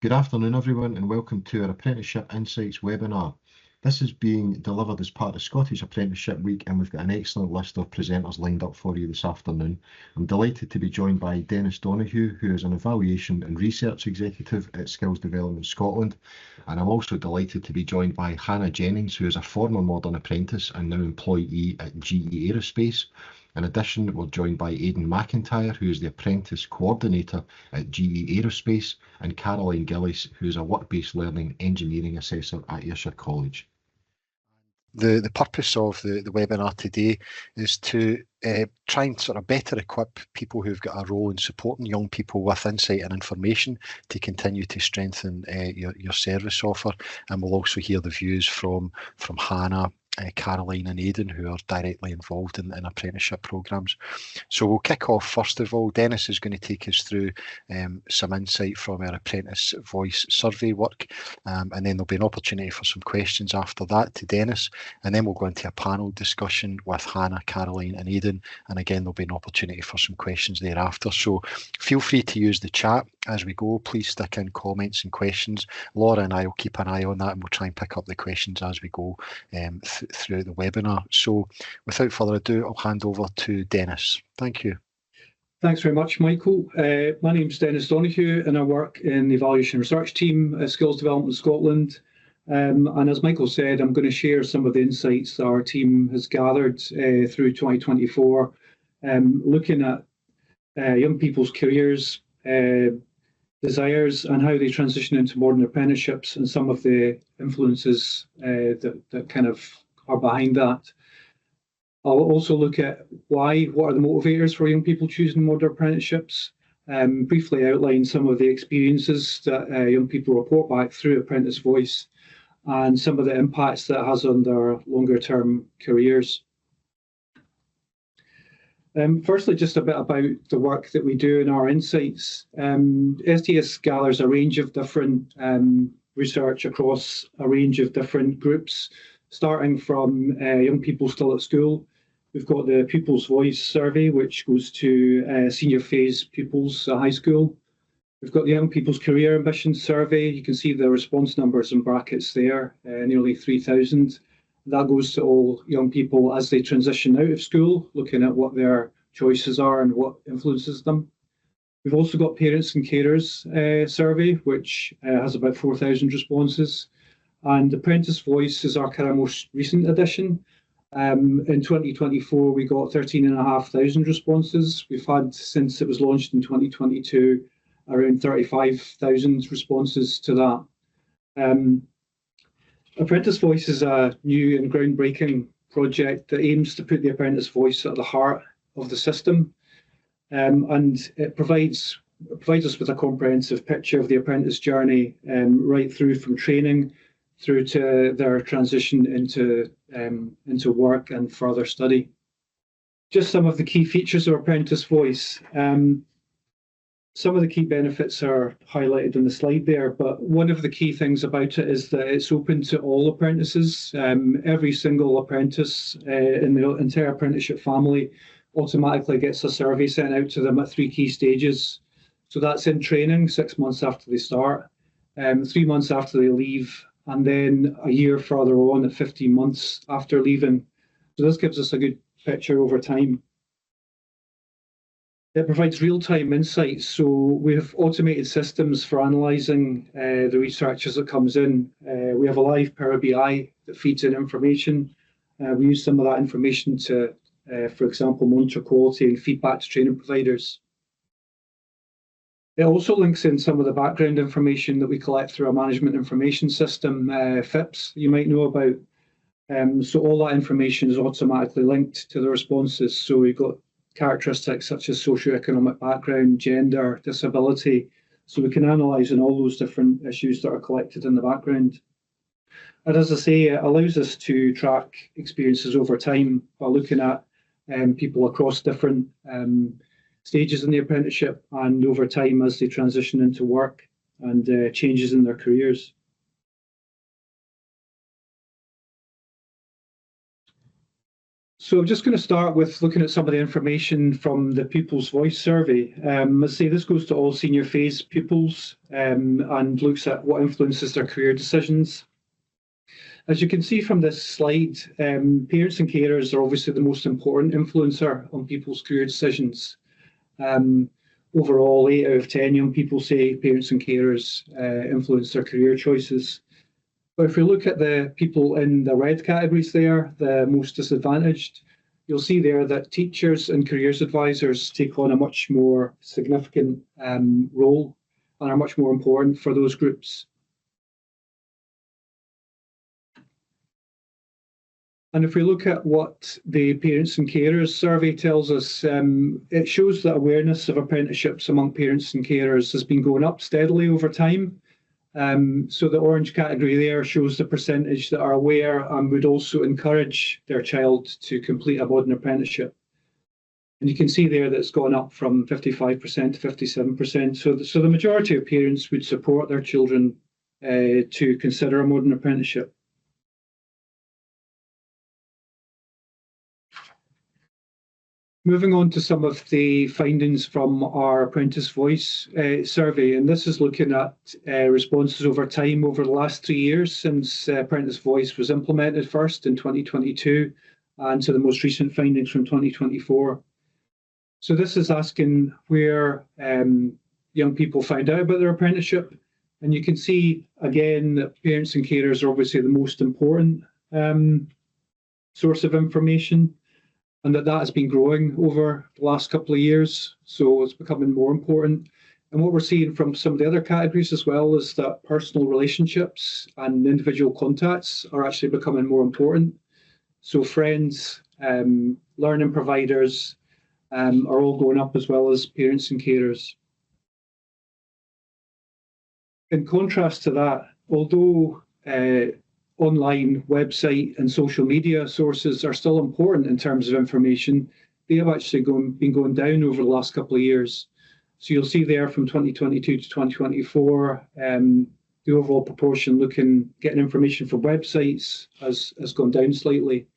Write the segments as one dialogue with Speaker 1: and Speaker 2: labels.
Speaker 1: Good afternoon, everyone, and welcome to our Apprenticeship Insights webinar. This is being delivered as part of Scottish Apprenticeship Week, and we've got an excellent list of presenters lined up for you this afternoon. I'm delighted to be joined by Denis Donoghue, who is an Evaluation and Research Executive at Skills Development Scotland. And I'm also delighted to be joined by Hannah Jennings, who is a former Modern Apprentice and now employee at GE Aerospace. In addition, we're joined by Aidan McIntyre, who is the Apprentice Coordinator at GE Aerospace, and Gillies, who is a Work-Based Learning Engineering Assessor at Ayrshire College.
Speaker 2: The purpose of the webinar today is to try and sort of better equip people who've got a role in supporting young people with insight and information to continue to strengthen your service offer. And we'll also hear the views from Hannah, Caroline and Aidan, who are directly involved in apprenticeship programmes. So we'll kick off first of all. Denis is going to take us through some insight from our apprentice voice survey work, and then there'll be an opportunity for some questions after that to Denis, and then we'll go into a panel discussion with Hannah, Caroline and Aidan, and again there'll be an opportunity for some questions thereafter. So feel free to use the chat as we go. Please stick in comments and questions. Laura and I will keep an eye on that, and we'll try and pick up the questions as we go throughout the webinar. So without further ado, I'll hand over to Denis. Thank you.
Speaker 3: Thanks very much, Michael. My name's Denis Donoghue, and I work in the Evaluation Research Team at Skills Development Scotland. And as Michael said, I'm going to share some of the insights that our team has gathered through 2024, looking at young people's careers, desires, and how they transition into modern apprenticeships, and some of the influences that kind of are behind that. I'll also look at what are the motivators for young people choosing modern apprenticeships, briefly outline some of the experiences that young people report back through Apprentice Voice, and some of the impacts that it has on their longer term careers. Firstly, just a bit about the work that we do in our insights. STS gathers a range of different research across a range of different groups, starting from young people still at school. We've got the Pupils' Voice survey, which goes to senior phase pupils at high school. We've got the Young People's Career Ambitions survey. You can see the response numbers in brackets there, nearly 3,000. That goes to all young people as they transition out of school, looking at what their choices are and what influences them. We've also got Parents and Carers survey, which has about 4,000 responses. And Apprentice Voice is our kind of most recent addition. In 2024, we got 13,500 responses. We've had, since it was launched in 2022, around 35,000 responses to that. Apprentice Voice is a new and groundbreaking project that aims to put the apprentice voice at the heart of the system, and it provides us with a comprehensive picture of the apprentice journey, right through from training through to their transition into work and further study. Just some of the key features of Apprentice Voice. Some of the key benefits are highlighted in the slide there, but one of the key things about it is that it's open to all apprentices. Every single apprentice in the entire apprenticeship family automatically gets a survey sent out to them at 3 key stages. So that's in training, 6 months after they start, 3 months after they leave, and then a year further on at 15 months after leaving. So this gives us a good picture over time. It provides real-time insights. So we have automated systems for analysing the research as it comes in. We have a live Power BI that feeds in information. We use some of that information to, for example, monitor quality and feedback to training providers. It also links in some of the background information that we collect through our management information system, FIPS, you might know about. So all that information is automatically linked to the responses. So we've got characteristics such as socioeconomic background, gender, disability. So we can analyse on all those different issues that are collected in the background. And as I say, it allows us to track experiences over time by looking at people across different stages in the apprenticeship and over time as they transition into work and changes in their careers. So I'm just going to start with looking at some of the information from the Pupils' Voice survey. Let's say this goes to all senior phase pupils and looks at what influences their career decisions. As you can see from this slide, parents and carers are obviously the most important influencer on people's career decisions. Overall, 8 out of 10 young people say parents and carers influence their career choices. But if we look at the people in the red categories there, the most disadvantaged, you'll see there that teachers and careers advisors take on a much more significant role and are much more important for those groups. And if we look at what the Parents and Carers survey tells us, it shows that awareness of apprenticeships among parents and carers has been going up steadily over time. So the orange category there shows the percentage that are aware and would also encourage their child to complete a modern apprenticeship. And you can see there that it's gone up from 55% to 57%. So the majority of parents would support their children to consider a modern apprenticeship. Moving on to some of the findings from our Apprentice Voice survey, and this is looking at responses over time over the last 3 years since Apprentice Voice was implemented first in 2022 and to the most recent findings from 2024. So this is asking where young people find out about their apprenticeship, and you can see again that parents and carers are obviously the most important source of information, and that has been growing over the last couple of years, so it's becoming more important. And what we're seeing from some of the other categories as well is that personal relationships and individual contacts are actually becoming more important. So friends, learning providers are all going up as well as parents and carers. In contrast to that, although online website and social media sources are still important in terms of information, they have actually been going down over the last couple of years. So you'll see there from 2022 to 2024, the overall proportion getting information from websites has gone down slightly,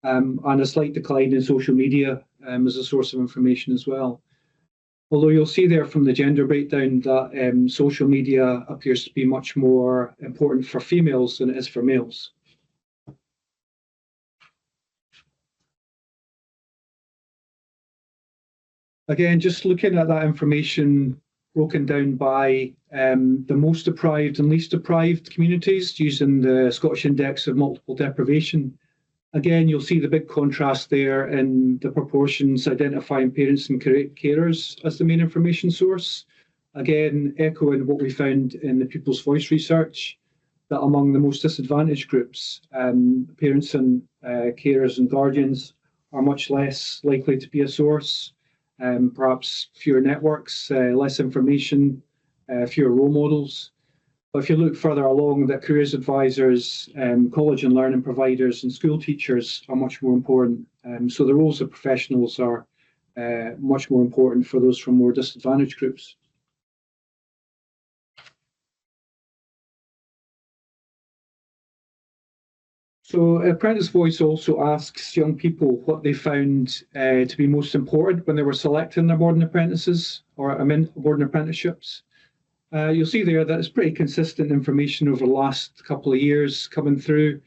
Speaker 3: and a slight decline in social media as a source of information as well. Although you'll see there from the gender breakdown that social media appears to be much more important for females than it is for males. Again, just looking at that information broken down by the most deprived and least deprived communities using the Scottish Index of Multiple Deprivation. Again, you'll see the big contrast there in the proportions identifying parents and carers as the main information source. Again, echoing what we found in the Pupils' Voice research, that among the most disadvantaged groups, parents and carers and guardians are much less likely to be a source, perhaps fewer networks, less information, fewer role models. But if you look further along, that careers advisors, college and learning providers and school teachers are much more important. So the roles of professionals are much more important for those from more disadvantaged groups. So Apprentice Voice also asks young people what they found to be most important when they were selecting their modern apprentices or modern apprenticeships. You'll see there that it's pretty consistent information over the last couple of years coming through,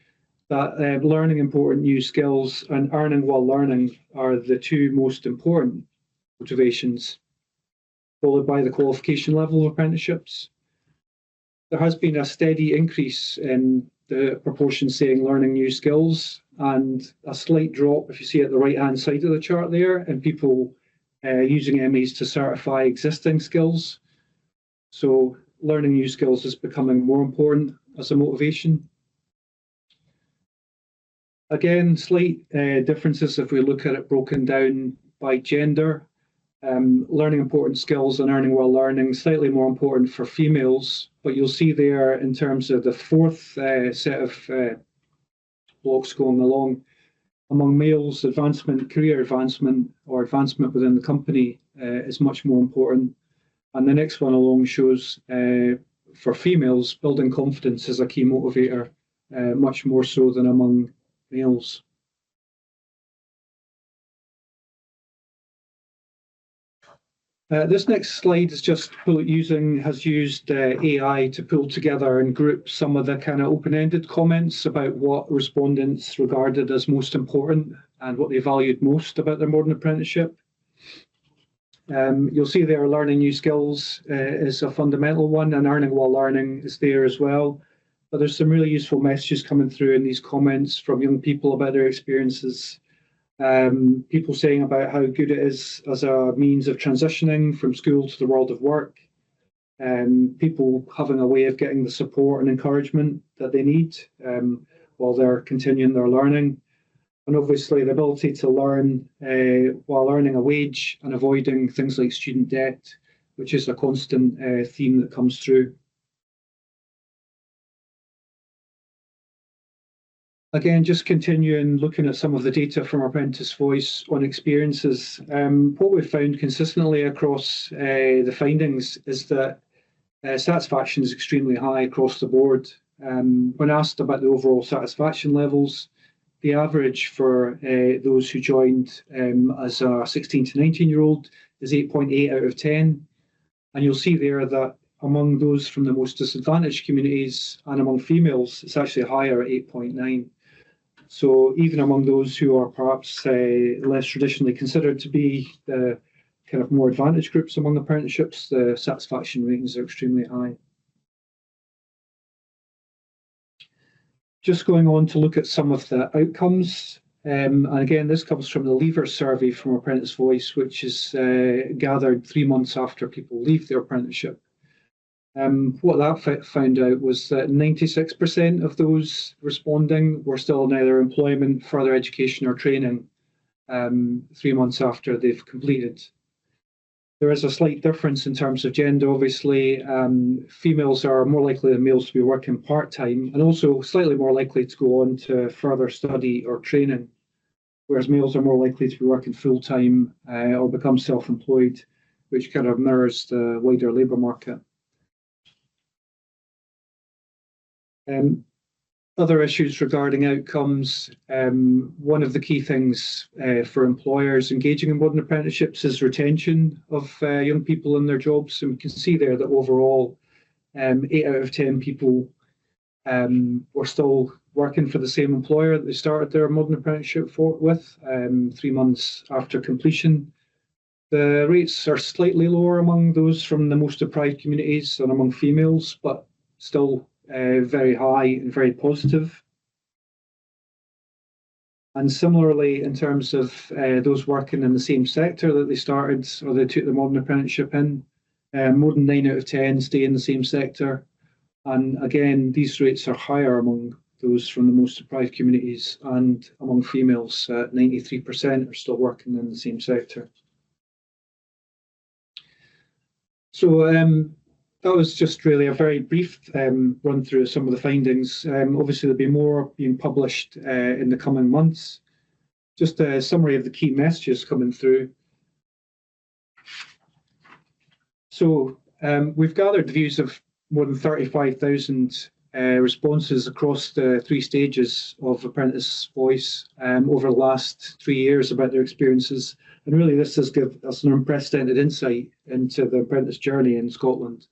Speaker 3: that learning important new skills and earning while learning are the two most important motivations, followed by the qualification level of apprenticeships. There has been a steady increase in the proportion saying learning new skills, and a slight drop, if you see at the right-hand side of the chart there, in people using MEs to certify existing skills. So learning new skills is becoming more important as a motivation. Again, slight differences if we look at it broken down by gender. Learning important skills and earning while learning, slightly more important for females, but you'll see there in terms of the fourth set of blocks going along, among males, career advancement or advancement within the company is much more important. And the next one along shows for females, building confidence is a key motivator, much more so than among males. This next slide is just has used AI to pull together and group some of the kind of open-ended comments about what respondents regarded as most important and what they valued most about their modern apprenticeship. You'll see there learning new skills is a fundamental one, and earning while learning is there as well. But there's some really useful messages coming through in these comments from young people about their experiences. People saying about how good it is as a means of transitioning from school to the world of work. People having a way of getting the support and encouragement that they need while they're continuing their learning. And obviously the ability to learn while earning a wage and avoiding things like student debt, which is a constant theme that comes through. Again, just continuing looking at some of the data from Apprentice Voice on experiences. What we've found consistently across the findings is that satisfaction is extremely high across the board. When asked about the overall satisfaction levels, the average for those who joined as a 16 to 19-year-old is 8.8 out of 10. And you'll see there that among those from the most disadvantaged communities and among females, it's actually higher at 8.9. So even among those who are perhaps less traditionally considered to be the kind of more advantaged groups among apprenticeships, the satisfaction ratings are extremely high. Just going on to look at some of the outcomes. And again, this comes from the Leavers survey from Apprentice Voice, which is gathered 3 months after people leave their apprenticeship. What that found out was that 96% of those responding were still in either employment, further education or training 3 months after they've completed. There is a slight difference in terms of gender, obviously. Females are more likely than males to be working part-time and also slightly more likely to go on to further study or training, whereas males are more likely to be working full-time or become self-employed, which kind of mirrors the wider labour market. Other issues regarding outcomes, one of the key things for employers engaging in modern apprenticeships is retention of young people in their jobs. And we can see there that overall, 8 out of 10 people were still working for the same employer that they started their modern apprenticeship with 3 months after completion. The rates are slightly lower among those from the most deprived communities and among females, but still very high and very positive. And similarly, in terms of those working in the same sector that they started or they took the modern apprenticeship in, more than 9 out of 10 stay in the same sector. And again, these rates are higher among those from the most deprived communities and among females, 93% are still working in the same sector. So that was just really a very brief run through of some of the findings. Obviously, there'll be more being published in the coming months. Just a summary of the key messages coming through. So we've gathered the views of more than 35,000 responses across the 3 stages of Apprentice Voice over the last 3 years about their experiences. And really, this has given us an unprecedented insight into the apprentice journey in Scotland.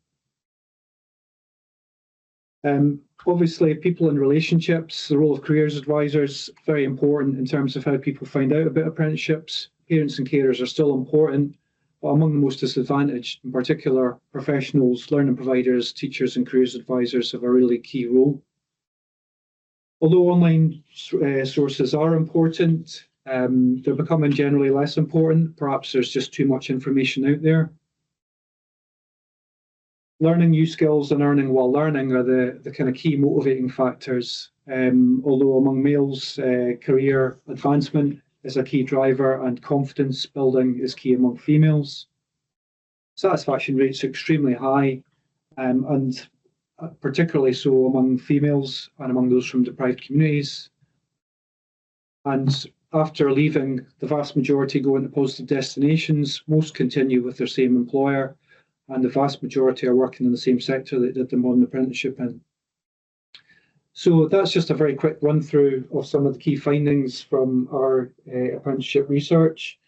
Speaker 3: Obviously, people in relationships, the role of careers advisors, very important in terms of how people find out about apprenticeships. Parents and carers are still important, but among the most disadvantaged, in particular, professionals, learning providers, teachers and careers advisors have a really key role. Although online sources are important, they're becoming generally less important. Perhaps there's just too much information out there. Learning new skills and earning while learning are the kind of key motivating factors. Although among males, career advancement is a key driver and confidence building is key among females. Satisfaction rates are extremely high and particularly so among females and among those from deprived communities. And after leaving, the vast majority go into positive destinations. Most continue with their same employer, and the vast majority are working in the same sector that did the modern apprenticeship in. So that's just a very quick run through of some of the key findings from our apprenticeship research.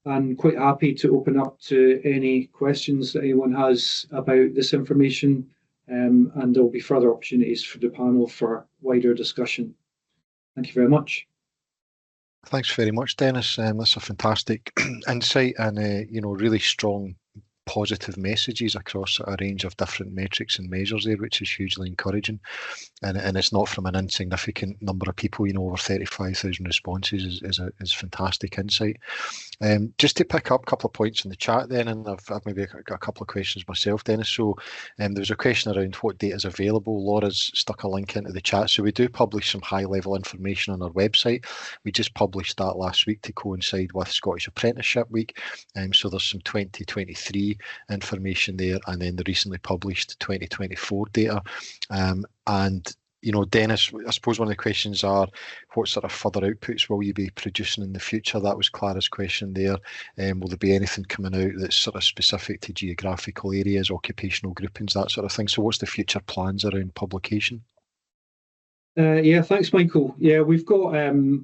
Speaker 3: and quite happy to open up to any questions that anyone has about this information, and there will be further opportunities for the panel for wider discussion. Thank you very much.
Speaker 2: Thanks very much, Denis. That's a fantastic insight and really strong positive messages across a range of different metrics and measures there, which is hugely encouraging. And it's not from an insignificant number of people, over 35,000 responses is fantastic insight. Just to pick up a couple of points in the chat then, and I've maybe got a couple of questions myself, Denis. So there was a question around what data is available. Laura's stuck a link into the chat. So we do publish some high level information on our website. We just published that last week to coincide with Scottish Apprenticeship Week. So there's some 2023 information there, and then the recently published 2024 data. And Denis, I suppose one of the questions are, what sort of further outputs will you be producing in the future? That was Clara's question there. Will there be anything coming out that's sort of specific to geographical areas, occupational groupings, that sort of thing? So what's the future plans around publication?
Speaker 3: Yeah, thanks, Michael. Yeah, we've got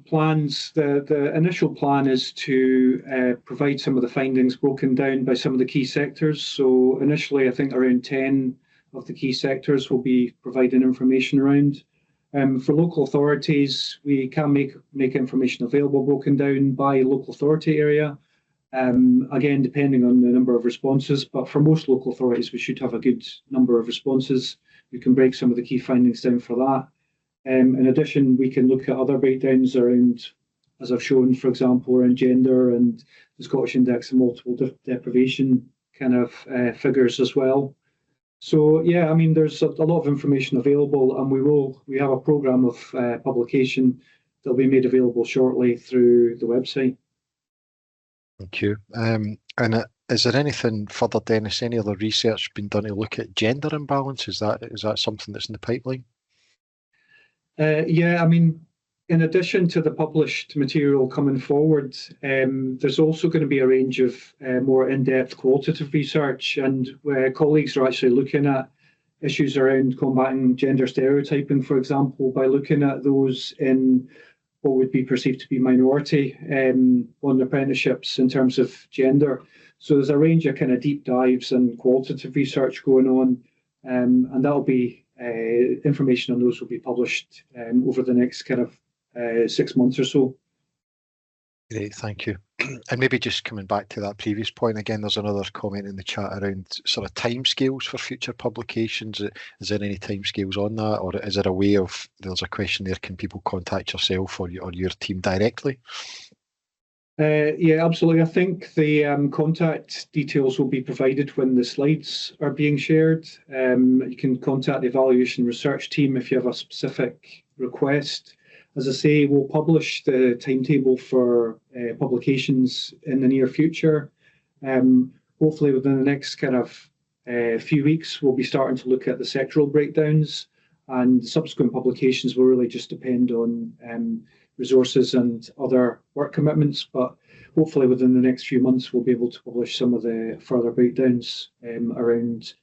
Speaker 3: plans. The initial plan is to provide some of the findings broken down by some of the key sectors. So initially, I think around 10 of the key sectors will be providing information around. For local authorities, we can make information available broken down by local authority area. Again, depending on the number of responses, but for most local authorities, we should have a good number of responses. We can break some of the key findings down for that. In addition, we can look at other breakdowns around, as I've shown, for example, around gender and the Scottish Index of Multiple Deprivation kind of figures as well. So yeah, I mean, there's a lot of information available, and we have a programme of publication that will be made available shortly through the website.
Speaker 2: Thank you. And is there anything further, Denis, any other research been done to look at gender imbalance? Is that something that's in the pipeline?
Speaker 3: Yeah, I mean, in addition to the published material coming forward, there's also going to be a range of more in-depth qualitative research, and where colleagues are actually looking at issues around combating gender stereotyping, for example, by looking at those in what would be perceived to be minority on apprenticeships in terms of gender. So there's a range of kind of deep dives and qualitative research going on, and that'll be information on those will be published over the next kind of 6 months or so.
Speaker 2: Great, thank you. And maybe just coming back to that previous point again, there's another comment in the chat around sort of timescales for future publications. Is there any timescales on that, or is there a way of, there's a question there, can people contact yourself or your team directly?
Speaker 3: Yeah, absolutely. I think the contact details will be provided when the slides are being shared. You can contact the evaluation research team if you have a specific request. As I say, we'll publish the timetable for publications in the near future. Hopefully within the next kind of few weeks, we'll be starting to look at the sectoral breakdowns, and subsequent publications will really just depend on resources and other work commitments, but hopefully within the next few months we'll be able to publish some of the further breakdowns around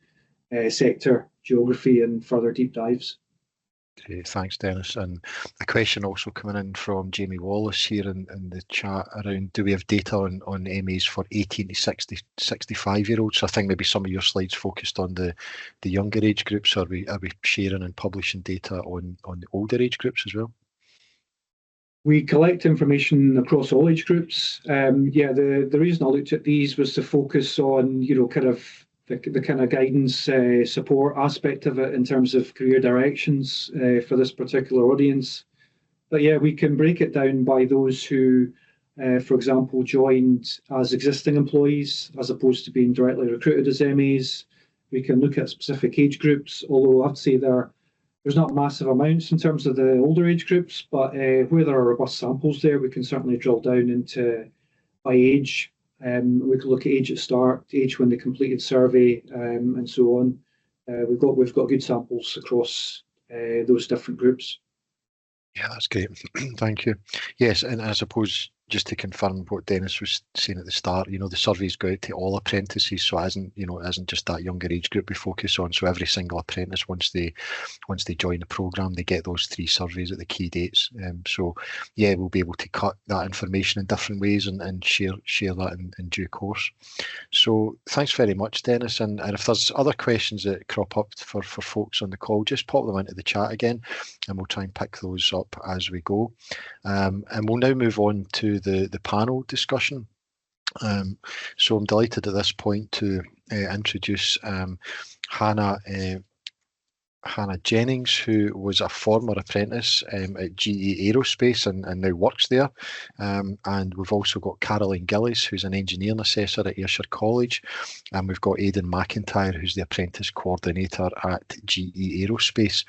Speaker 3: sector, geography and further deep dives.
Speaker 2: Great, thanks, Denis. And a question also coming in from Jamie Wallace here in the chat around, do we have data on MAs for 18 to 65-year-olds? So I think maybe some of your slides focused on the younger age groups. Are we sharing and publishing data on the older age groups as well?
Speaker 3: We collect information across all age groups. Yeah, the reason I looked at these was to focus on, kind of the kind of guidance support aspect of it in terms of career directions for this particular audience. But yeah, we can break it down by those who, for example, joined as existing employees as opposed to being directly recruited as MAs. We can look at specific age groups, although I'd say there's not massive amounts in terms of the older age groups, but where there are robust samples there, we can certainly drill down into by age. We can look at age at start, age when they completed survey, and so on. We've got good samples across those different groups.
Speaker 2: Yeah, that's great. Thank you. Yes, and I suppose just to confirm what Denis was saying at the start, the surveys go out to all apprentices, so it isn't just that younger age group we focus on. So every single apprentice, once they join the programme, they get those 3 surveys at the key dates. So yeah, we'll be able to cut that information in different ways and share that in due course. So thanks very much, Denis. And if there's other questions that crop up for folks on the call, just pop them into the chat again, and we'll try and pick those up as we go. And we'll now move on to the panel discussion. So I'm delighted at this point to introduce Hannah Jennings, who was a former apprentice at GE Aerospace and now works there. And we've also got Caroline Gillies, who's an engineering assessor at Ayrshire College. And we've got Aidan McIntyre, who's the apprentice coordinator at GE Aerospace.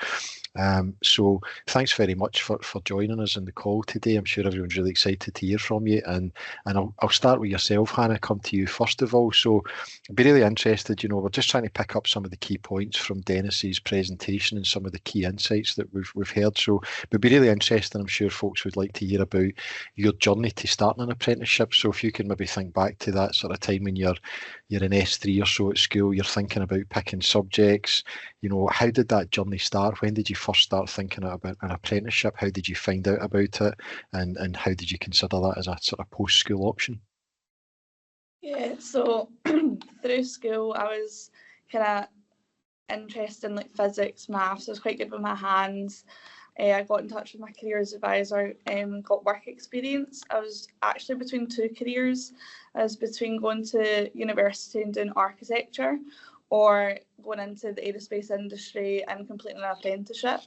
Speaker 2: So thanks very much for joining us on the call today. I'm sure everyone's really excited to hear from you. And I'll start with yourself, Hannah, come to you first of all. So I'd be really interested, we're just trying to pick up some of the key points from Denis's presentation and some of the key insights that we've heard. So we'd be really interested, I'm sure folks would like to hear about your journey to starting an apprenticeship. So if you can maybe think back to that sort of time when you're in S3 or so at school, you're thinking about picking subjects, how did that journey start? When did you first start thinking about an apprenticeship? How did you find out about it? And how did you consider that as a sort of post-school option?
Speaker 4: Yeah, so through school, I was kind of interested in like physics, maths. I was quite good with my hands. I got in touch with my careers advisor and got work experience. I was actually between 2 careers. I was between going to university and doing architecture or going into the aerospace industry and completing an apprenticeship.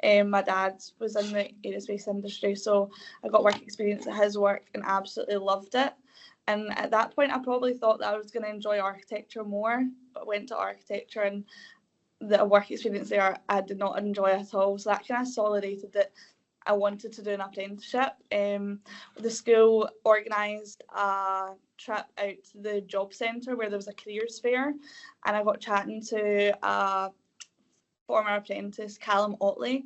Speaker 4: My dad was in the aerospace industry, so I got work experience at his work and absolutely loved it. And at that point, I probably thought that I was going to enjoy architecture more, but went to architecture and the work experience there I did not enjoy at all. So that kind of solidated that I wanted to do an apprenticeship. The school organised a trip out to the job centre where there was a careers fair, and I got chatting to a former apprentice, Callum Otley.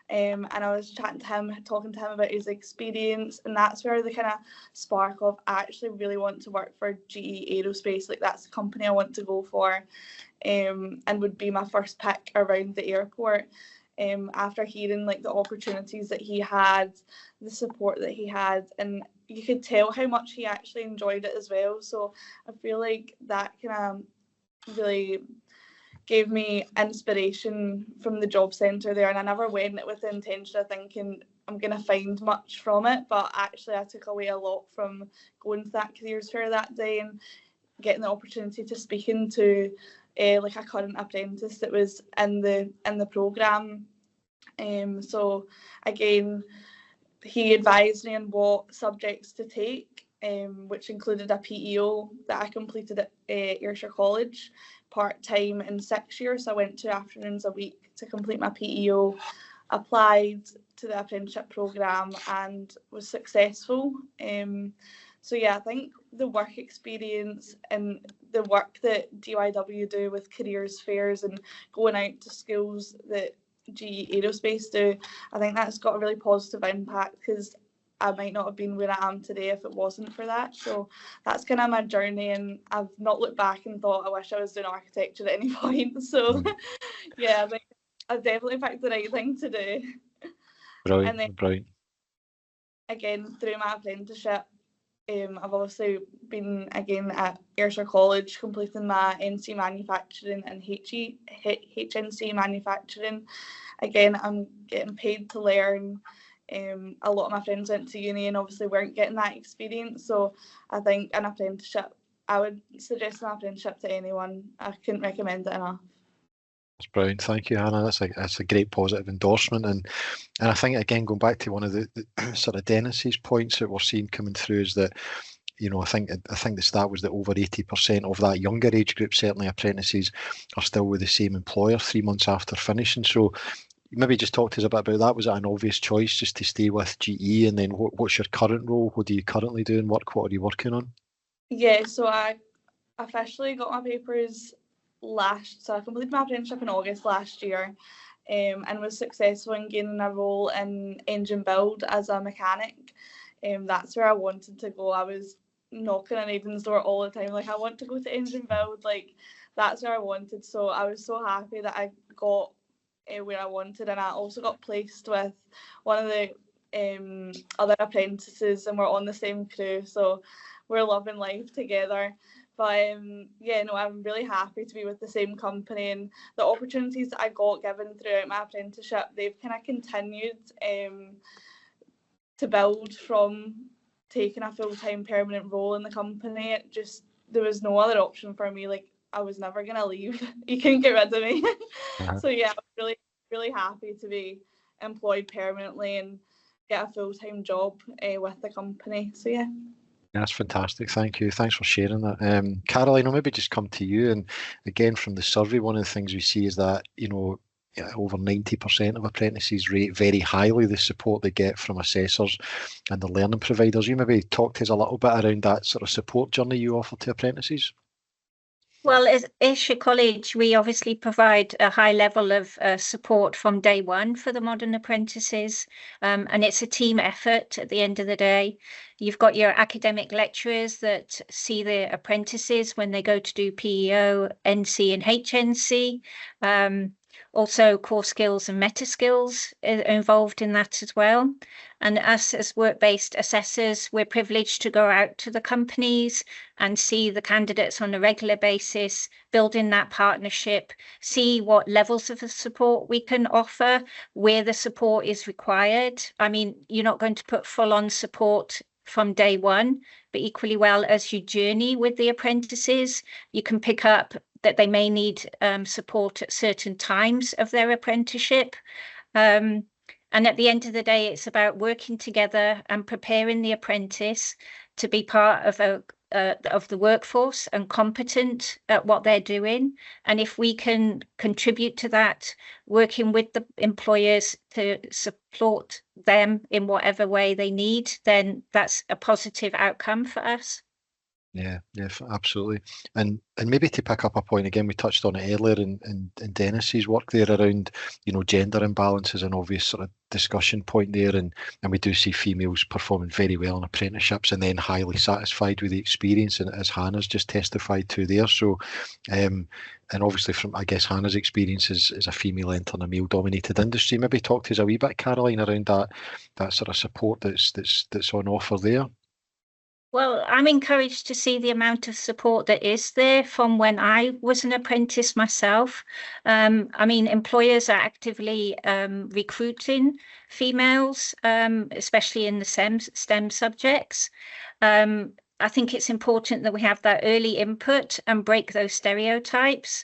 Speaker 4: And I was chatting to him, talking to him about his experience, and that's where the kind of spark of I actually really want to work for GE Aerospace, like that's the company I want to go for, and would be my first pick around the airport. After hearing like the opportunities that he had, the support that he had, and you could tell how much he actually enjoyed it as well. So I feel like that kind of really gave me inspiration from the job centre there, and I never went with the intention of thinking I'm going to find much from it, but actually I took away a lot from going to that careers fair that day and getting the opportunity to speaking to like a current apprentice that was in the programme. So again, he advised me on what subjects to take, which included a PEO that I completed at Ayrshire College part-time in 6 years. So I went 2 afternoons a week to complete my PEO, applied to the apprenticeship programme and was successful. So yeah, I think the work experience and the work that DYW do with careers fairs and going out to schools that GE Aerospace do, I think that's got a really positive impact, because I might not have been where I am today if it wasn't for that. So that's kind of my journey, and I've not looked back and thought I wish I was doing architecture at any point. So yeah, I think I've definitely picked the right thing to do.
Speaker 2: Brilliant,
Speaker 4: and then,
Speaker 2: brilliant.
Speaker 4: Again, through my apprenticeship, I've obviously been again at Ayrshire College completing my NC manufacturing and HNC manufacturing. Again, I'm getting paid to learn. A lot of my friends went to uni and obviously weren't getting that experience. So I think an apprenticeship, I would suggest an apprenticeship to anyone. I couldn't recommend it enough.
Speaker 2: That's brilliant. Thank you, Hannah. That's a great positive endorsement. And I think, again, going back to one of the sort of Denis's points that we're seeing coming through is that, I think the stat was that over 80% of that younger age group, certainly apprentices, are still with the same employer 3 months after finishing. So maybe just talk to us a bit about that. Was it an obvious choice just to stay with GE? And then what's your current role? What do you currently do in work? What are you working on?
Speaker 4: Yeah, so I officially got my papers so I completed my apprenticeship in August last year, and was successful in gaining a role in engine build as a mechanic. that's where I wanted to go. I was knocking on Aidan's door all the time, like, I want to go to engine build, like that's where I wanted. So I was so happy that I got where I wanted, and I also got placed with one of the other apprentices, and we're on the same crew, so we're loving life together. But yeah, no, I'm really happy to be with the same company, and the opportunities that I got given throughout my apprenticeship, they've kind of continued to build from taking a full-time permanent role in the company. It just, there was no other option for me. Like, I was never gonna leave. You couldn't get rid of me. So yeah, I was really, really happy to be employed permanently and get a full-time job with the company. So yeah.
Speaker 2: That's fantastic. Thank you. Thanks for sharing that. Caroline, I'll maybe just come to you. And again, from the survey, one of the things we see is that, over 90% of apprentices rate very highly the support they get from assessors and the learning providers. You maybe talk to us a little bit around that sort of support journey you offer to apprentices.
Speaker 5: Well, as Ayrshire College, we obviously provide a high level of support from day one for the modern apprentices, and it's a team effort at the end of the day. You've got your academic lecturers that see the apprentices when they go to do PEO, NC and HNC. Also, core skills and meta skills are involved in that as well. And us as work-based assessors, we're privileged to go out to the companies and see the candidates on a regular basis, building that partnership, see what levels of support we can offer, where the support is required. I mean, you're not going to put full-on support from day one, but equally well as you journey with the apprentices, you can pick up that they may need support at certain times of their apprenticeship. And at the end of the day, it's about working together and preparing the apprentice to be part of the workforce and competent at what they're doing. And if we can contribute to that, working with the employers to support them in whatever way they need, then that's a positive outcome for us.
Speaker 2: Yeah, absolutely. And maybe to pick up a point again, we touched on it earlier in Denis's work there around, gender imbalance is an obvious sort of discussion point there, and we do see females performing very well in apprenticeships and then highly satisfied with the experience, and as Hannah's just testified to there. So and obviously from, I guess, Hannah's experience as a female entering a male-dominated industry, maybe talk to us a wee bit, Caroline, around that sort of support that's on offer there.
Speaker 5: Well, I'm encouraged to see the amount of support that is there from when I was an apprentice myself. I mean, employers are actively recruiting females, especially in the STEM subjects. I think it's important that we have that early input and break those stereotypes.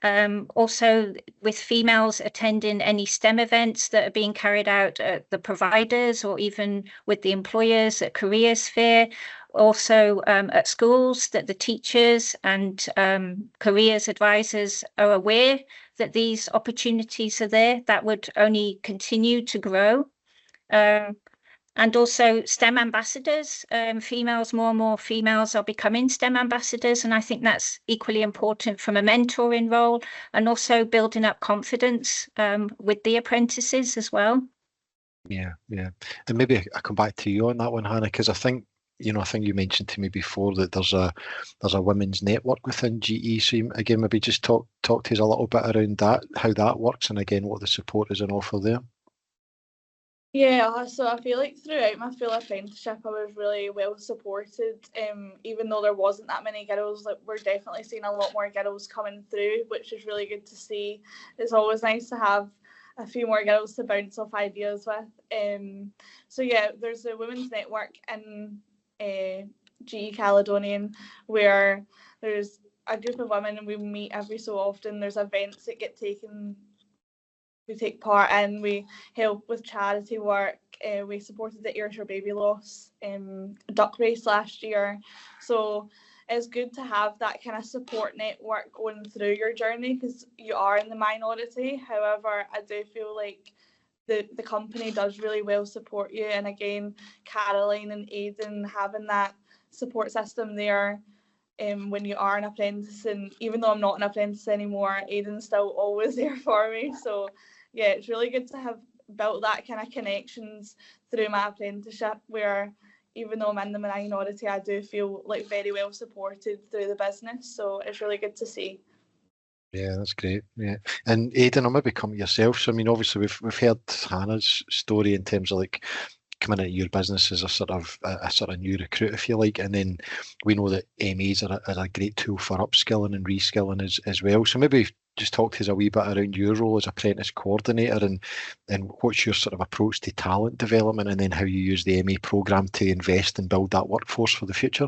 Speaker 5: Also, with females attending any STEM events that are being carried out at the providers or even with the employers at careers fair, also at schools, that the teachers and careers advisors are aware that these opportunities are there, that would only continue to grow. And also STEM ambassadors, more and more females are becoming STEM ambassadors. And I think that's equally important from a mentoring role and also building up confidence with the apprentices as well.
Speaker 2: Yeah. And maybe I come back to you on that one, Hannah, because I think you mentioned to me before that there's a women's network within GE. So again, maybe just talk to us a little bit around that, how that works, and again, what the support is on offer there.
Speaker 4: Yeah, so I feel like throughout my full apprenticeship, I was really well supported. Even though there wasn't that many girls, like, we're definitely seeing a lot more girls coming through, which is really good to see. It's always nice to have a few more girls to bounce off ideas with. So yeah, there's a women's network in GE Caledonian where there's a group of women and we meet every so often. There's events that get taken. We take part in, we help with charity work, we supported the Ayrshire baby loss duck race last year. So it's good to have that kind of support network going through your journey because you are in the minority. However, I do feel like the company does really well support you. And again, Caroline and Aidan having that support system there when you are an apprentice. And even though I'm not an apprentice anymore, Aidan's still always there for me. So yeah, it's really good to have built that kind of connections through my apprenticeship where even though I'm in the minority, I do feel like very well supported through the business. So it's really good to see.
Speaker 2: Yeah, that's great. Yeah, and Aidan, I'll maybe come to yourself. So I mean, obviously we've heard Hannah's story in terms of like coming into your business as a sort of new recruit, if you like, and then we know that MEs are a great tool for upskilling and reskilling as well. So maybe just talk to us a wee bit around your role as apprentice coordinator and what's your sort of approach to talent development, and then how you use the MA programme to invest and build that workforce for the future.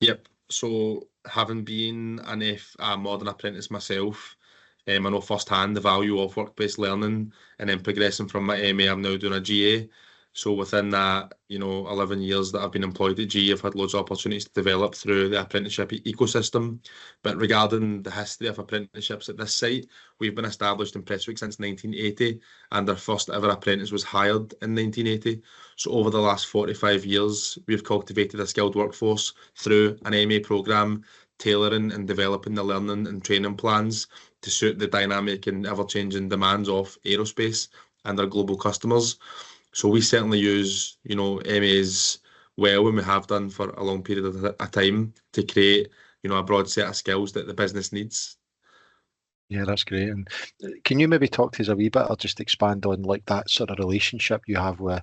Speaker 6: Yep. So having been a modern apprentice myself, I know firsthand the value of work-based learning, and then progressing from my MA, I'm now doing a GA. So within that, 11 years that I've been employed at GE, I've had loads of opportunities to develop through the apprenticeship ecosystem. But regarding the history of apprenticeships at this site, we've been established in Prestwick since 1980, and our first ever apprentice was hired in 1980. So over the last 45 years, we've cultivated a skilled workforce through an MA programme, tailoring and developing the learning and training plans to suit the dynamic and ever-changing demands of aerospace and our global customers. So we certainly use, MAs well, and we have done for a long period of time to create, a broad set of skills that the business needs.
Speaker 2: Yeah, that's great. And can you maybe talk to us a wee bit, or just expand on like that sort of relationship you have with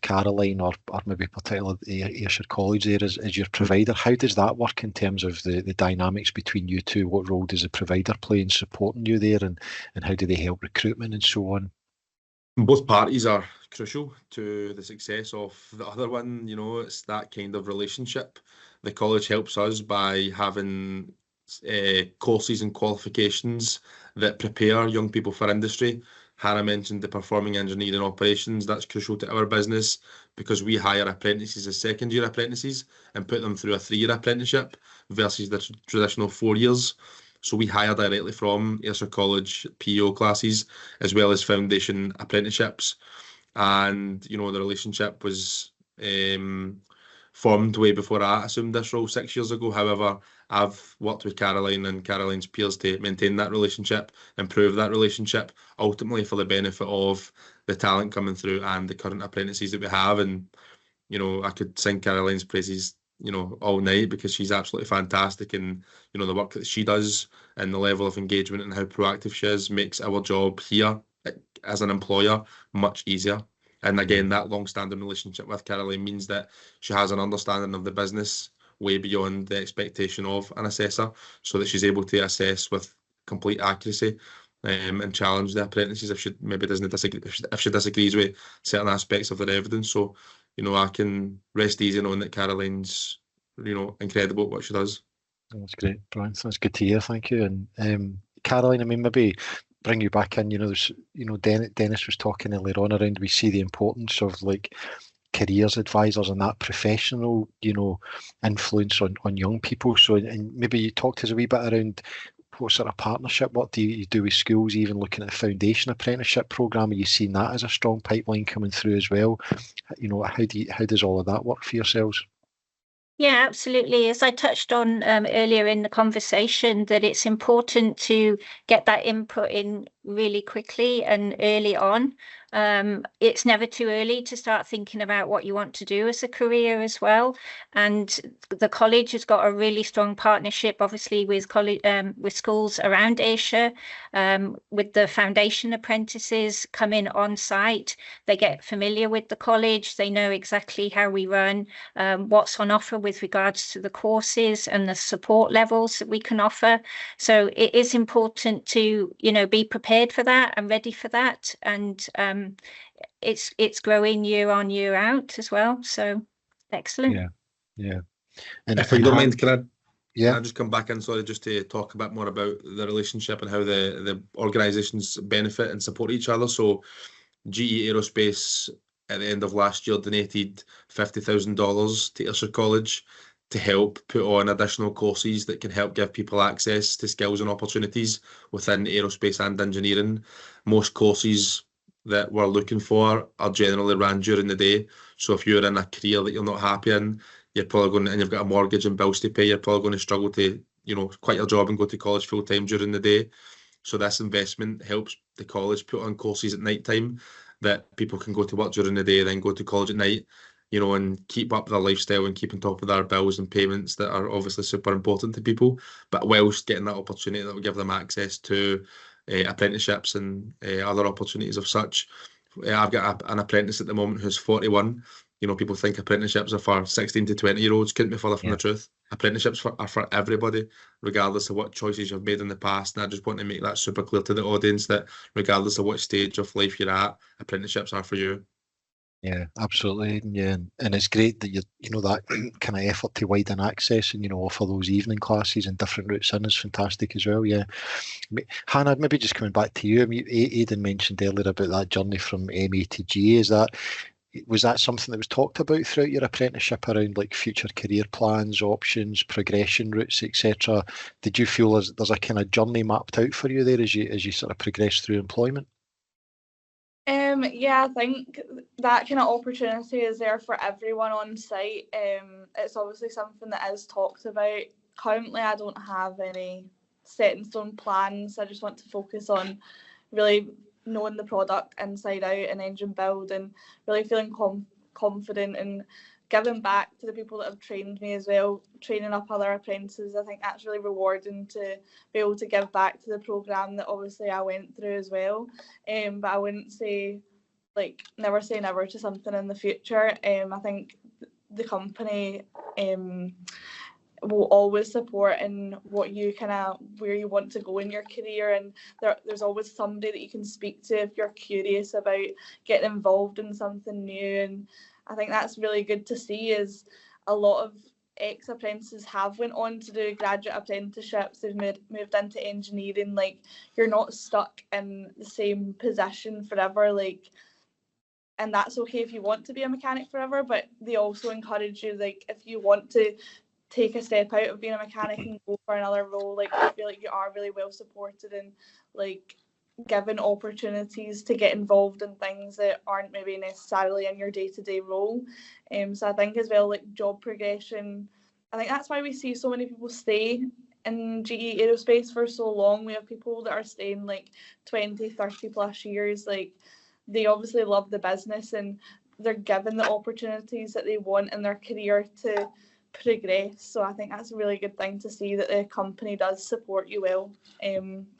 Speaker 2: Caroline, or maybe particularly Ayrshire College there as your provider? How does that work in terms of the dynamics between you two? What role does the provider play in supporting you there, and how do they help recruitment and so on?
Speaker 6: Both parties are crucial to the success of the other one. It's that kind of relationship. The college helps us by having courses and qualifications that prepare young people for industry. Hannah mentioned the performing engineering operations. That's crucial to our business because we hire apprentices as second-year apprentices and put them through a 3-year apprenticeship versus the traditional 4 years. So we hire directly from Ayrshire College PO classes as well as foundation apprenticeships. And, the relationship was formed way before I assumed this role 6 years ago. However, I've worked with Caroline and Caroline's peers to maintain that relationship, improve that relationship, ultimately for the benefit of the talent coming through and the current apprentices that we have. And, I could sing Caroline's praises all night because she's absolutely fantastic, and the work that she does and the level of engagement and how proactive she is makes our job here as an employer much easier. And again, that long-standing relationship with Caroline means that she has an understanding of the business way beyond the expectation of an assessor, so that she's able to assess with complete accuracy and challenge the apprentices if she maybe doesn't disagree, if she disagrees with certain aspects of their evidence. So I can rest easy knowing that Caroline's, incredible at what she does.
Speaker 2: That's great, Brian. That's good to hear. Thank you. And Caroline, I mean, maybe bring you back in. There's, Denis was talking earlier on around. We see the importance of like careers advisors and that professional, influence on young people. So, and maybe you talk to us a wee bit around what sort of partnership, what do you do with schools, even looking at a foundation apprenticeship programme? Are you seeing that as a strong pipeline coming through as well? How does all of that work for yourselves?
Speaker 5: Yeah, absolutely. As I touched on earlier in the conversation, that it's important to get that input in really quickly and early on. It's never too early to start thinking about what you want to do as a career as well. And the college has got a really strong partnership, obviously, with schools around Ayrshire, with the foundation apprentices coming on site. They get familiar with the college. They know exactly how we run, what's on offer with regards to the courses and the support levels that we can offer. So it is important to, be prepared for that and ready for that. And it's growing year on, year out as well. So excellent.
Speaker 2: Yeah. And
Speaker 6: if you don't mind, can
Speaker 2: I
Speaker 6: just come back in, sorry, just to talk a bit more about the relationship and how the organisations benefit and support each other. So GE Aerospace at the end of last year donated $50,000 to Ayrshire College to help put on additional courses that can help give people access to skills and opportunities within aerospace and engineering. Most courses that we're looking for are generally ran during the day. So if you're in a career that you're not happy in, you're probably going to, and you've got a mortgage and bills to pay, you're probably going to struggle to, quit your job and go to college full time during the day. So this investment helps the college put on courses at night time that people can go to work during the day, then go to college at night. you know, and keep up their lifestyle and keep on top of their bills and payments that are obviously super important to people, but whilst getting that opportunity that will give them access to apprenticeships and other opportunities of such. I've got an apprentice at the moment who's 41. You know, people think apprenticeships are for 16 to 20-year-olds. Couldn't be further from the truth. Apprenticeships are for everybody, regardless of what choices you've made in the past. And I just want to make that super clear to the audience that regardless of what stage of life you're at, apprenticeships are for you.
Speaker 2: Yeah, absolutely. Yeah, and it's great that you know that kind of effort to widen access and offer those evening classes and different routes in is fantastic as well. Yeah, Hannah, maybe just coming back to you. I mean, Aidan mentioned earlier about that journey from MA to GA. Was that something that was talked about throughout your apprenticeship around like future career plans, options, progression routes, etc.? Did you feel there's a kind of journey mapped out for you there as you sort of progress through employment?
Speaker 4: Yeah, I think that kind of opportunity is there for everyone on site. It's obviously something that is talked about. Currently, I don't have any set in stone plans. I just want to focus on really knowing the product inside out and engine build, and really feeling confident and giving back to the people that have trained me as well, training up other apprentices. I think that's really rewarding to be able to give back to the programme that obviously I went through as well. But I wouldn't say, like, never say never to something in the future. I think the company will always support in what you where you want to go in your career, and there's always somebody that you can speak to if you're curious about getting involved in something new. And I think that's really good to see, is a lot of ex-apprentices have went on to do graduate apprenticeships. They've moved into engineering. Like, you're not stuck in the same position forever, like, and that's okay if you want to be a mechanic forever, but they also encourage you, like, if you want to take a step out of being a mechanic and go for another role, like, I feel like you are really well supported and like given opportunities to get involved in things that aren't maybe necessarily in your day-to-day role. So I think as well, like, job progression, I think that's why we see so many people stay in GE Aerospace for so long. We have people that are staying like 20, 30 plus years. Like, they obviously love the business and they're given the opportunities that they want in their career to progress. So I think that's a really good thing to see, that the company does support you well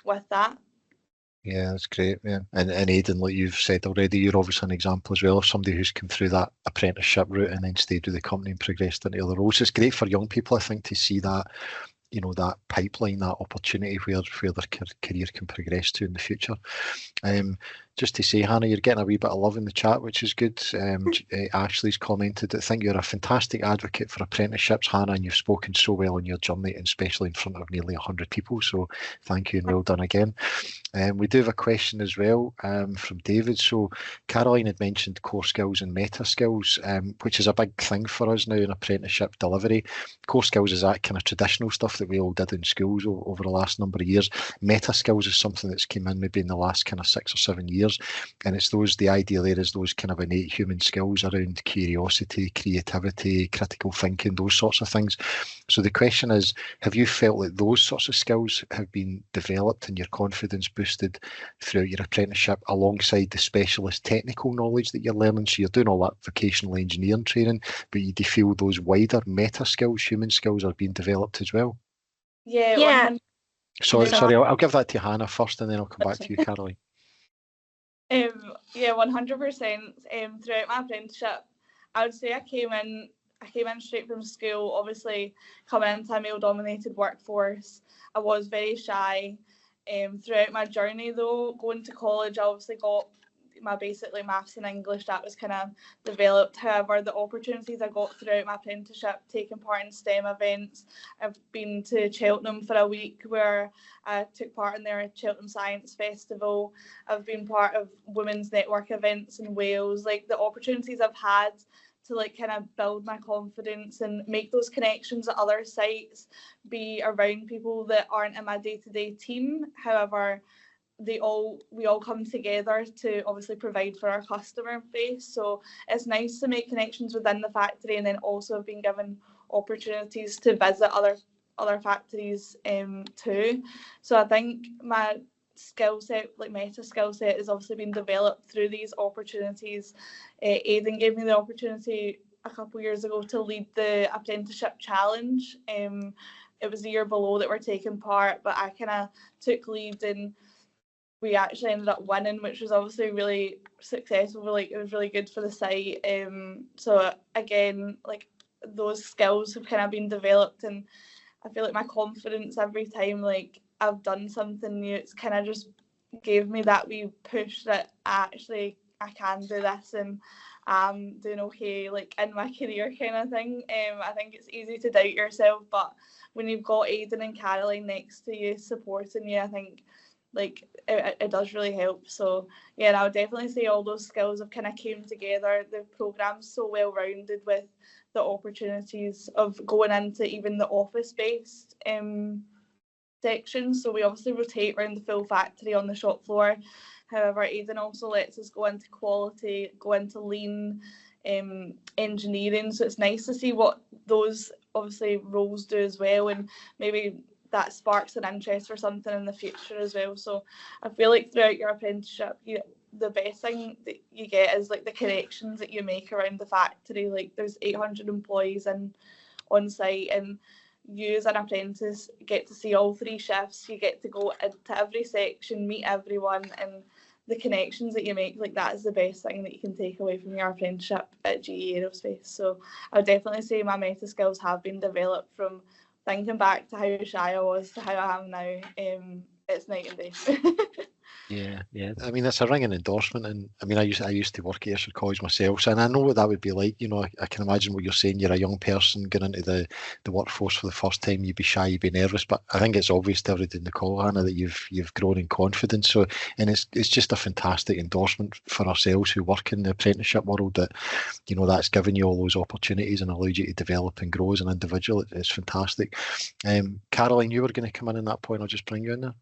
Speaker 4: with that.
Speaker 2: Yeah, that's great. Yeah, and Aidan, like you've said already, you're obviously an example as well of somebody who's come through that apprenticeship route and then stayed with the company and progressed into other roles. It's great for young people, I think, to see that, that pipeline, that opportunity where their career can progress to in the future. Just to say, Hannah, you're getting a wee bit of love in the chat, which is good. Ashley's commented, I think you're a fantastic advocate for apprenticeships, Hannah, and you've spoken so well on your journey, and especially in front of nearly 100 people. So thank you and well done again. We do have a question as well from David. So Caroline had mentioned core skills and meta skills, which is a big thing for us now in apprenticeship delivery. Core skills is that kind of traditional stuff that we all did in schools over the last number of years. Meta skills is something that's came in maybe in the last kind of 6 or 7 years. And it's the idea there is those kind of innate human skills around curiosity, creativity, critical thinking, those sorts of things. So the question is, have you felt like those sorts of skills have been developed and your confidence boosted throughout your apprenticeship alongside the specialist technical knowledge that you're learning? So you're doing all that vocational engineering training, but do you feel those wider meta skills, human skills, are being developed as well?
Speaker 4: Yeah.
Speaker 2: Sorry, I'll give that to Hannah first and then I'll come back to you, Caroline.
Speaker 4: 100%. Throughout my apprenticeship, I would say I came in straight from school. Obviously, coming into a male-dominated workforce, I was very shy. Throughout my journey, though, going to college, I obviously got my basically maths and English, that was kind of developed. However, the opportunities I got throughout my apprenticeship, taking part in STEM events, I've been to Cheltenham for a week where I took part in their Cheltenham Science Festival. I've been part of women's network events in Wales. Like, the opportunities I've had to like kind of build my confidence and make those connections at other sites, be around people that aren't in my day-to-day team. However, we all come together to obviously provide for our customer base. So it's nice to make connections within the factory, and then also have been given opportunities to visit other factories too. So I think my skill set, like meta skill set, has obviously been developed through these opportunities. Aidan gave me the opportunity a couple of years ago to lead the Apprenticeship Challenge. It was the year below that we're taking part, but I kind of took lead, and we actually ended up winning, which was obviously really successful. Like, it was really good for the site. So again, like, those skills have kind of been developed, and I feel like my confidence every time like I've done something new, it's kind of just gave me that wee push that actually I can do this, and I'm doing okay like in my career kind of thing. I think it's easy to doubt yourself, but when you've got Aidan and Caroline next to you supporting you, I think like it does really help. So yeah, and I would definitely say all those skills have kind of came together. The program's so well rounded with the opportunities of going into even the office-based sections. So we obviously rotate around the full factory on the shop floor. However, Aidan also lets us go into quality, go into lean engineering. So it's nice to see what those obviously roles do as well, and maybe that sparks an interest for something in the future as well. So I feel like throughout your apprenticeship, the best thing that you get is like the connections that you make around the factory. Like, there's 800 employees on site, and you as an apprentice get to see all 3 shifts. You get to go into every section, meet everyone, and the connections that you make, like, that is the best thing that you can take away from your apprenticeship at GE Aerospace. So I would definitely say my meta skills have been developed from thinking back to how shy I was to how I am now. It's night and day.
Speaker 2: Yeah. I mean, it's a ringing endorsement, and I mean, I used to work at Ayrshire College myself, and I know what that would be like. You know, I can imagine what you're saying. You're a young person going into the workforce for the first time. You'd be shy, you'd be nervous, but I think it's obvious to everybody in the call, Hannah, that you've grown in confidence. So, and it's just a fantastic endorsement for ourselves who work in the apprenticeship world, that, you know, that's given you all those opportunities and allowed you to develop and grow as an individual. It's fantastic. Caroline, you were going to come in on that point. I'll just bring you in there.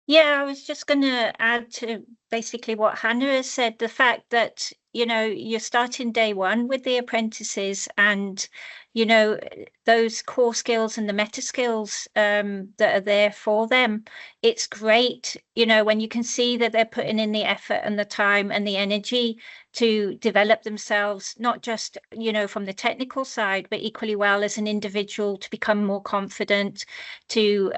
Speaker 5: Yeah, I was just going to add to basically what Hannah has said, the fact that, you know, you're starting day one with the apprentices, and, you know, those core skills and the meta skills that are there for them. It's great, you know, when you can see that they're putting in the effort and the time and the energy to develop themselves, not just, you know, from the technical side, but equally well as an individual, to become more confident, to,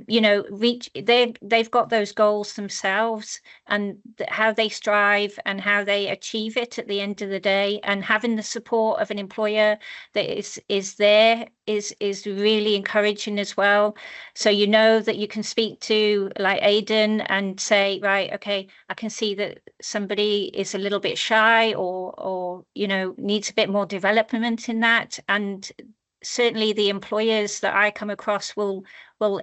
Speaker 5: you know, reach, they've got those goals themselves, and how they strive and how they achieve it at the end of the day, and having the support of an employer that is there is really encouraging as well. So you know that you can speak to like Aidan and say, right, okay, I can see that somebody is a little bit shy, or you know, needs a bit more development in that, and certainly the employers that I come across will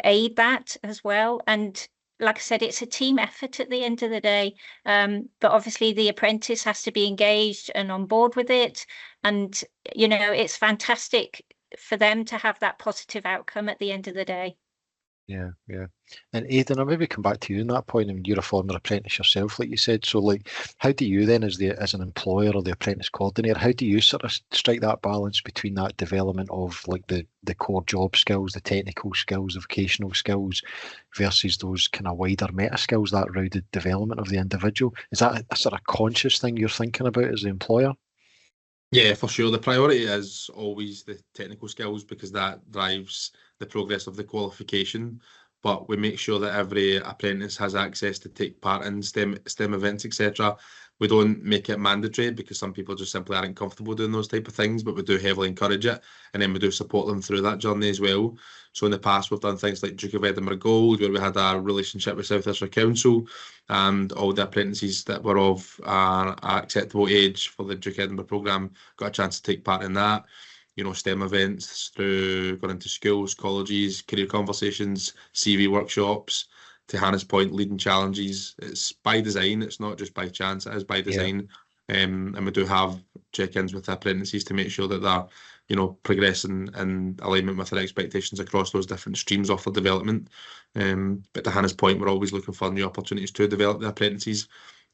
Speaker 5: aid that as well. And like I said, it's a team effort at the end of the day, but obviously the apprentice has to be engaged and on board with it, and you know, it's fantastic for them to have that positive outcome at the end of the day.
Speaker 2: Yeah. And Aidan, I'll maybe come back to you on that point. I mean, you're a former apprentice yourself, like you said. So, like, how do you then, as an employer or the apprentice coordinator, how do you sort of strike that balance between that development of like the core job skills, the technical skills, the vocational skills, versus those kind of wider meta skills, that rounded development of the individual? Is that a sort of conscious thing you're thinking about as the employer?
Speaker 6: Yeah, for sure. The priority is always the technical skills, because that drives the progress of the qualification. But we make sure that every apprentice has access to take part in STEM events, etc. We don't make it mandatory, because some people just simply aren't comfortable doing those type of things, but we do heavily encourage it, and then we do support them through that journey as well. So in the past, we've done things like Duke of Edinburgh Gold, where we had a relationship with South Ayrshire Council, and all the apprentices that were of acceptable age for the Duke of Edinburgh programme got a chance to take part in that. You know, STEM events through going into schools, colleges, career conversations, CV workshops. To Hannah's point, leading challenges. It's by design. It's not just by chance. It is by design. Yeah. And we do have check-ins with the apprentices to make sure that they're, you know, progressing in alignment with their expectations across those different streams of their development. But to Hannah's point, we're always looking for new opportunities to develop the apprentices.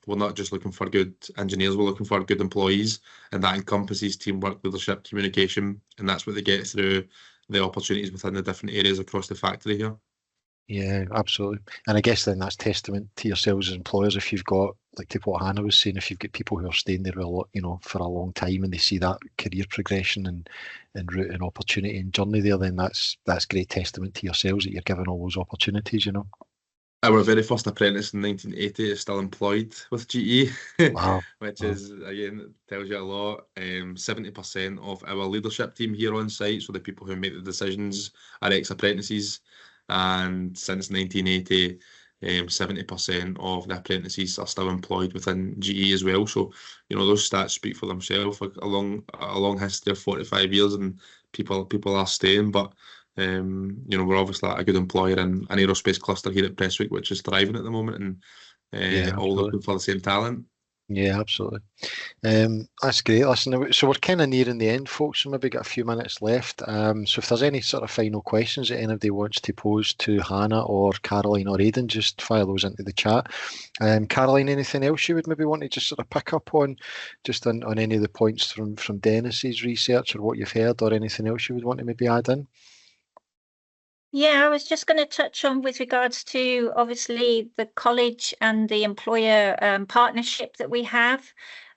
Speaker 6: We're not just looking for good engineers, we're looking for good employees, and that encompasses teamwork, leadership, communication, and that's what they get through the opportunities within the different areas across the factory here.
Speaker 2: Yeah, absolutely. And I guess then that's testament to yourselves as employers if you've got like to what Hannah was saying, if you've got people who are staying there for a long time and they see that career progression and route and opportunity and journey there, then that's great testament to yourselves that you're given all those opportunities.
Speaker 6: Our very first apprentice in 1980 is still employed with GE,
Speaker 2: Wow.
Speaker 6: which is, again, tells you a lot. 70% of our leadership team here on site, so the people who make the decisions, are ex-apprentices. And since 1980, 70% of the apprentices are still employed within GE as well. So, those stats speak for themselves. Like a long history of 45 years, and people are staying. But we're obviously a good employer in an aerospace cluster here at Prestwick, which is thriving at the moment, and all looking for the same talent.
Speaker 2: Yeah, absolutely. That's great. Listen, so we're kind of nearing the end, folks. So maybe got a few minutes left. So if there's any sort of final questions that anybody wants to pose to Hannah or Caroline or Aidan, just fire those into the chat. Caroline, anything else you would maybe want to just sort of pick up on, just on any of the points from Denis's research or what you've heard, or anything else you would want to maybe add in?
Speaker 5: Yeah, I was just going to touch on with regards to obviously the college and the employer partnership that we have.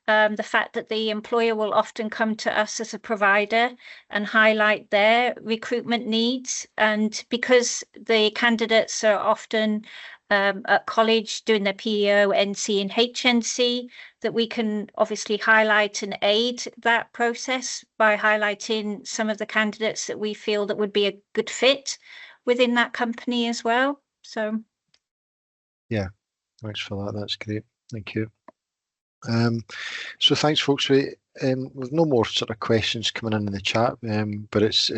Speaker 5: The fact that the employer will often come to us as a provider and highlight their recruitment needs. And because the candidates are often at college doing their PEO, NC and HNC, that we can obviously highlight and aid that process by highlighting some of the candidates that we feel that would be a good fit within that company as well. So
Speaker 2: yeah, thanks for that. That's great. Thank you. So thanks, folks. We've no more sort of questions coming in the chat, but it's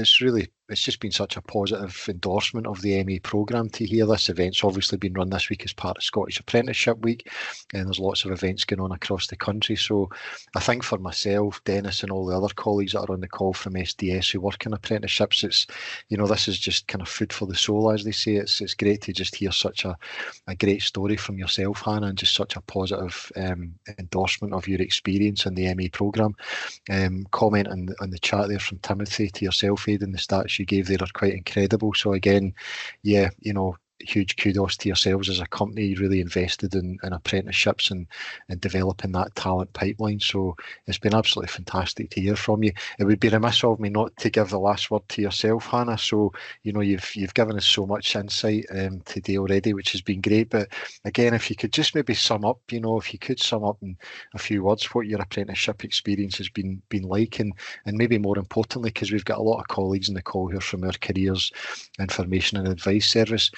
Speaker 2: just been such a positive endorsement of the ME programme to hear this event's obviously been run this week as part of Scottish Apprenticeship Week, and there's lots of events going on across the country. So I think for myself, Denis, and all the other colleagues that are on the call from SDS who work in apprenticeships, it's this is just kind of food for the soul, as they say. It's great to just hear such a great story from yourself, Hannah, and just such a positive endorsement of your experience in the ME programme. Comment on the chat there from Timothy to yourself, Aidan, the stats you gave there are quite incredible. So again, yeah, huge kudos to yourselves as a company, really invested in apprenticeships and developing that talent pipeline. So it's been absolutely fantastic to hear from you. It would be remiss of me not to give the last word to yourself, Hannah. So you've given us so much insight today already, which has been great. But again, if you could just maybe sum up, if you could sum up in a few words what your apprenticeship experience has been like, and maybe more importantly, because we've got a lot of colleagues in the call here from our careers information and advice service,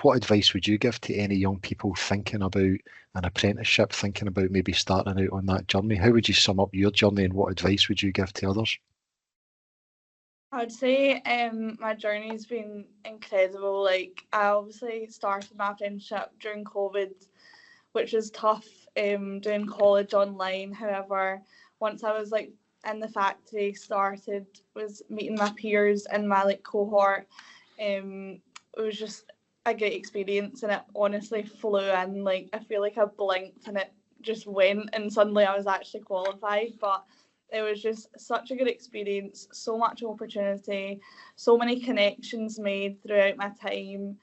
Speaker 2: what advice would you give to any young people thinking about an apprenticeship, thinking about maybe starting out on that journey? How would you sum up your journey, and what advice would you give to others?
Speaker 4: I'd say my journey's been incredible. Like, I obviously started my apprenticeship during COVID, which was tough, doing college online. However, once I was in the factory, was meeting my peers in my cohort, it was just a great experience, and it honestly flew in. I feel like I blinked and it just went, and suddenly I was actually qualified. But it was just such a good experience, so much opportunity, so many connections made throughout my time.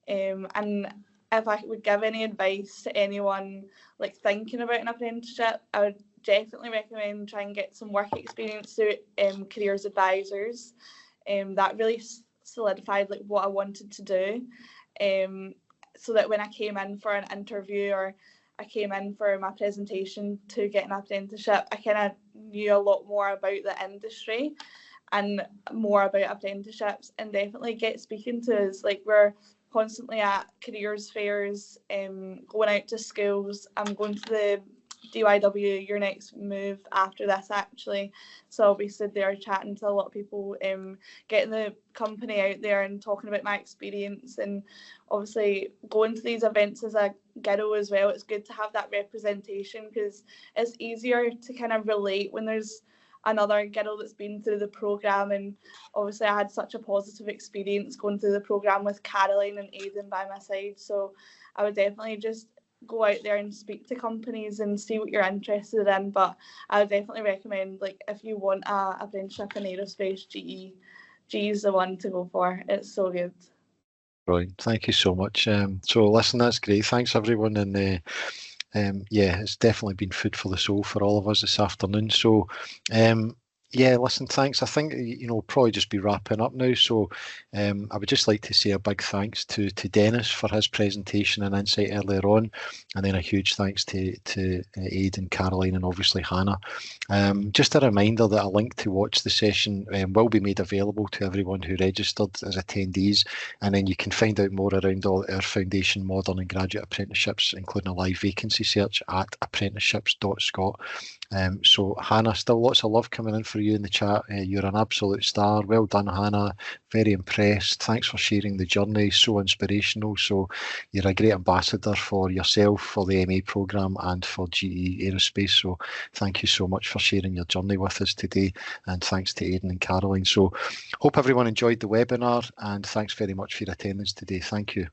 Speaker 4: And if I would give any advice to anyone thinking about an apprenticeship, I would definitely recommend try and get some work experience through careers advisors. That really solidified what I wanted to do, so that when I came in for an interview or I came in for my presentation to get an apprenticeship, I kind of knew a lot more about the industry and more about apprenticeships, and definitely get speaking to us. We're constantly at careers fairs, going out to schools. I'm going to the DYW, your next move after this, actually. So I'll be stood there chatting to a lot of people, getting the company out there and talking about my experience. And obviously going to these events as a girl as well, it's good to have that representation, because it's easier to kind of relate when there's another girl that's been through the programme. And obviously I had such a positive experience going through the programme with Caroline and Aidan by my side. So I would definitely just go out there and speak to companies and see what you're interested in. But I would definitely recommend, if you want a apprenticeship in aerospace, GE is the one to go for. It's so good.
Speaker 2: Brilliant. Thank you so much. So listen, that's great. Thanks everyone in yeah, it's definitely been food for the soul for all of us this afternoon. So yeah, listen, thanks. I think, we'll probably just be wrapping up now. So I would just like to say a big thanks to Denis for his presentation and insight earlier on. And then a huge thanks to Aidan, Caroline, and obviously Hannah. Just a reminder that a link to watch the session will be made available to everyone who registered as attendees. And then you can find out more around all our foundation, modern and graduate apprenticeships, including a live vacancy search at apprenticeships.scot. So Hannah, still lots of love coming in for you in the chat. You're an absolute star. Well done, Hannah. Very impressed. Thanks for sharing the journey. So inspirational. So you're a great ambassador for yourself, for the MA programme, and for GE Aerospace. So thank you so much for sharing your journey with us today. And thanks to Aidan and Caroline. So hope everyone enjoyed the webinar, and thanks very much for your attendance today. Thank you.